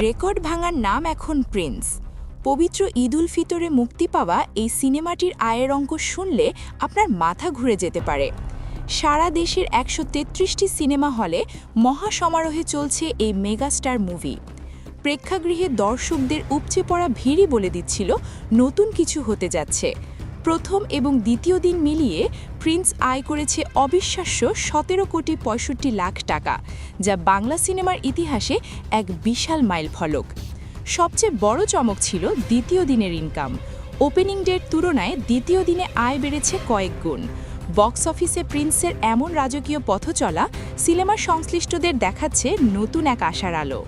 Record ভাঙার নাম এখন প্রিন্স। পবিত্র ঈদ উল ফিতরে মুক্তি পাওয়া এই সিনেমাটির আয়ের অঙ্ক শুনলে আপনার মাথা ঘুরে যেতে পারে। সারা দেশের ১৩৩টি সিনেমা হলে মহাসমারোহে চলছে এই মেগাস্টার মুভি। প্রেক্ষাগৃহে দর্শকদের উপচে পড়া ভিড়ই বলে দিচ্ছিল নতুন কিছু হতে যাচ্ছে। প্রথম এবং দ্বিতীয় দিন মিলিয়ে প্রিন্স আয় করেছে অবিশ্বাস্য ১৭,৬৫,০০,০০০ টাকা, যা বাংলা সিনেমার ইতিহাসে এক বিশাল মাইলফলক। সবচেয়ে বড় চমক ছিল দ্বিতীয় দিনের ইনকাম। ওপেনিং ডের তুলনায় দ্বিতীয় দিনে আয় বেড়েছে কয়েক গুণ। বক্স অফিসে প্রিন্সের এমন রাজকীয় পথচলা সিনেমার সংশ্লিষ্টদের দেখাচ্ছে নতুন এক আশার আলো।